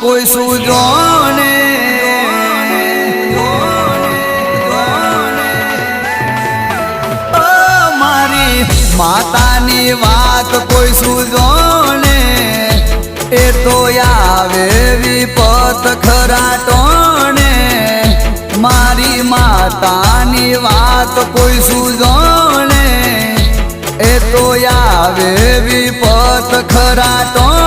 કોઈ સૂજો ને મારી માતાની વાત કોઈ સૂજો ને એ તો આવે વિપત ખરાટોને મારી માતાની વાત કોઈ સૂજો ને એ તો આવે વિપત ખરાટો